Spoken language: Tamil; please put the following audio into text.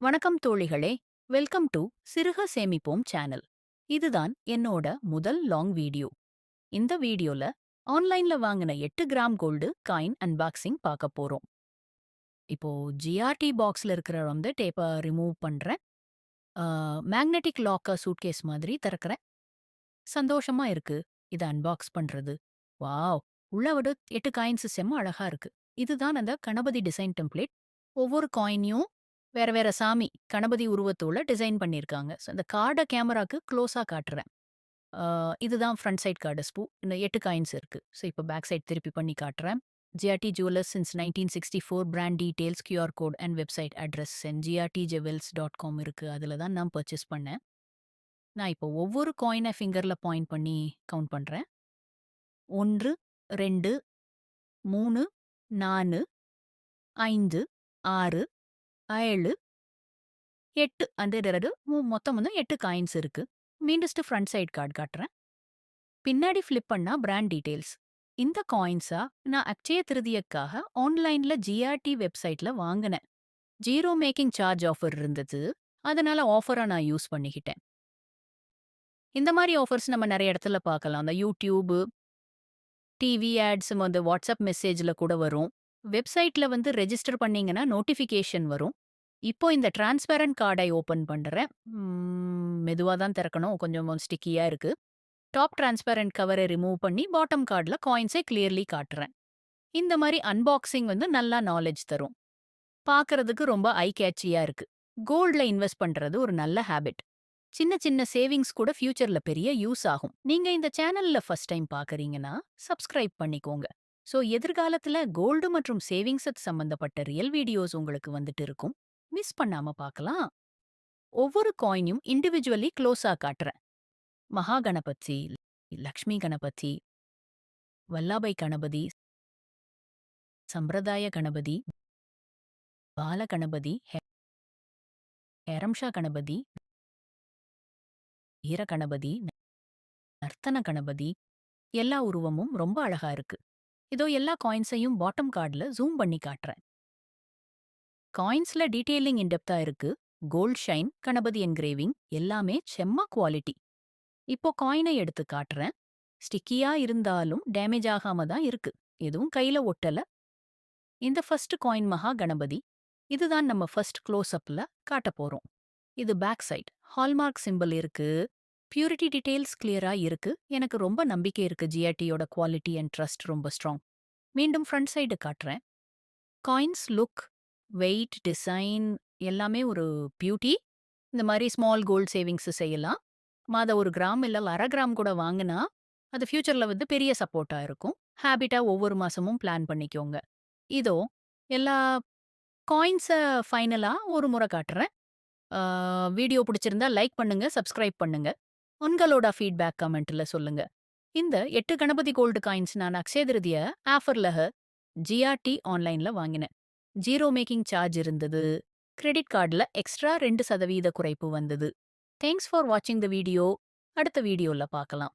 வணக்கம் தோழிகளே. வெல்கம் டு சிறுக சேமிப்போம் சேனல். இதுதான் என்னோட முதல் லாங் வீடியோ. இந்த வீடியோல ஆன்லைன்ல வாங்கின 8 கிராம் கோல்டு காயின் அன்பாக்சிங் பார்க்க போறோம். இப்போ ஜிஆர்டி பாக்ஸ்ல இருக்கிற வந்து டேப்பை ரிமூவ் பண்றேன். மேக்னெட்டிக் லாக்கர் சூட்கேஸ் மாதிரி திறக்கிறேன். சந்தோஷமா இருக்கு இதை அன்பாக்ஸ் பண்றது. வாவ்! உள்ள விட 8 காயின்ஸ் செம்ம அழகா இருக்கு. இதுதான் அந்த கணபதி டிசைன் டெம்ப்ளேட். ஒவ்வொரு காயினையும் வேற வேற சாமி, கணபதி உருவத்தோட டிசைன் பண்ணியிருக்காங்க. ஸோ அந்த கார்ட கேமராக்கு க்ளோஸா காட்டுறேன். ஆ இதுதான் ஃப்ரண்ட் சைட் கார்டு இந்த 8 காயின்ஸ் இருக்கு. ஸோ இப்போ பேக் சைட் திருப்பி பண்ணி காட்டுறேன். GRT jewellers since 1964 brand details, QR code and website address GRTJewels.com இருக்கு. அதில தான் நான் பர்ச்சேஸ் பண்ணேன். நான் இப்போ ஒவ்வொரு காயின ஃபிங்கர்ல பாயிண்ட் பண்ணி கவுண்ட் பண்றேன். 1, 2, 3, 4, 5, 6, 7, 8 அந்த மொத்தம் வந்து 8 காயின்ஸ் இருக்கு. மீண்டஸ்ட் ஃப்ரண்ட் சைட் கார்டு காட்டுறேன். பின்னாடி ஃபிளிப் பண்ணா பிராண்ட் டீடைல்ஸ். இந்த காயின்ஸா நான் அக்ஷய திருதியக்காக ஆன்லைன்ல ஜிஆர்டி வெப்சைட்ல வாங்கினேன். ஜீரோ மேக்கிங் சார்ஜ் ஆஃபர் இருந்தது. அதனால ஆஃபரா நான் யூஸ் பண்ணிக்கிட்டேன். இந்த மாதிரி ஆஃபர்ஸ் நம்ம நிறைய இடத்துல பார்க்கலாம். அந்த யூடியூப், டிவி ஆட்ஸ் வந்து வாட்ஸ்அப் மெசேஜ்ல கூட வரும். வெப்சைட்ல வந்து ரெஜிஸ்டர் பண்ணீங்கன்னா நோட்டிஃபிகேஷன் வரும். இப்போ இந்த டிரான்ஸ்பேரன்ட் கார்டை ஓப்பன் பண்றேன். மெதுவா தான் திறக்கணும். கொஞ்சம் ஸ்டிக்கியா இருக்கு. டாப் டிரான்ஸ்பேரன்ட் கவரை ரிமூவ் பண்ணி பாட்டம் கார்டுல காயின்ஸை கிளியர்லி காட்டுறேன். இந்த மாதிரி அன்பாக்சிங் வந்து நல்லா நாலேஜ் தரும். பார்க்கறதுக்கு ரொம்ப ஐ கேட்சியா இருக்கு. கோல்ட்ல இன்வெஸ்ட் பண்றது ஒரு நல்ல ஹேபிட். சின்ன சின்ன சேவிங்ஸ் கூட ஃபியூச்சர்ல பெரிய யூஸ் ஆகும். நீங்க இந்த சேனல்ல ஃபர்ஸ்ட் டைம் பார்க்கறீங்கன்னா சப்ஸ்கிரைப் பண்ணிக்கோங்க. ஸோ எதிர்காலத்துல கோல்டு மற்றும் சேவிங்ஸ் சம்பந்தப்பட்ட ரியல் வீடியோஸ் உங்களுக்கு வந்துட்டு இருக்கும். மிஸ் பண்ணாம பார்க்கலாம். ஒவ்வொரு காயினையும் இண்டிவிஜுவலி க்ளோஸா காட்டுறேன். மகா கணபதி, லக்ஷ்மி கணபதி, வல்லாபை கணபதி, சம்பிரதாய கணபதி, பால கணபதி, ஹேரம்ஷா கணபதி, வீர கணபதி, நர்த்தன கணபதி, எல்லா உருவமும் ரொம்ப அழகா இருக்கு. இதோ எல்லா காயின்ஸையும் பாட்டம் கார்டுல ஜூம் பண்ணி காட்டுறேன். காயின்ஸ்ல டீடைலிங் இன்டெப்தா இருக்கு. கோல்ட் ஷைன், கணபதி என்கிரேவிங் எல்லாமே செம்ம குவாலிட்டி. இப்போ காயினை எடுத்து காட்டுறேன். ஸ்டிக்கியா இருந்தாலும் டேமேஜ் ஆகாம தான் இருக்கு. எதுவும் கையில ஒட்டல. இந்த ஃபர்ஸ்ட் காயின் மகா கணபதி. இதுதான் நம்ம ஃபர்ஸ்ட் க்ளோஸ் அப்ல காட்ட போறோம். இது பேக் சைட். ஹால்மார்க் சிம்பிள் இருக்கு. பியூரிட்டி டீடைல்ஸ் கிளியரா இருக்கு. எனக்கு ரொம்ப நம்பிக்கை இருக்கு. ஜிஆர்டியோட குவாலிட்டி அண்ட் ட்ரஸ்ட் ரொம்ப ஸ்ட்ராங். மீண்டும் ஃப்ரண்ட் சைடு காட்டுறேன். காயின்ஸ் லுக், வெயிட், டிசைன் எல்லாமே ஒரு பியூட்டி. இந்த மாதிரி ஸ்மால் கோல்ட் சேவிங்ஸ் செய்யலாம். மாத 1 கிராம் இல்ல 1/2 கிராம் கூட வாங்குனா, அது ஃபியூச்சர்ல வந்து பெரிய சப்போர்ட்டா இருக்கும். ஹேபிட்டா ஒவ்வொரு மாசமும் பிளான் பண்ணிக்கோங்க. இதோ எல்லா காயின்ஸ ஃபைனலா ஒரு முறை காட்டுறேன். ஆ வீடியோ பிடிச்சிருந்தா லைக் பண்ணுங்க, சப்ஸ்கிரைப் பண்ணுங்க. உங்களோட ஃபீட்பேக் கமெண்ட்ல சொல்லுங்க. இந்த 8 கணபதி கோல்டு காயின்ஸ் நான் அக்ஷய திருதிய ஆஃபர்ல ஜிஆர்டி ஆன்லைன்ல வாங்கினேன். ஜீரோ மேக்கிங் சார்ஜ் இருந்தது. கிரெடிட் கார்டுல எக்ஸ்ட்ரா 2% குறைப்பு வந்தது. தேங்க்ஸ் ஃபார் வாட்சிங் த வீடியோ. அடுத்த வீடியோல பார்க்கலாம்.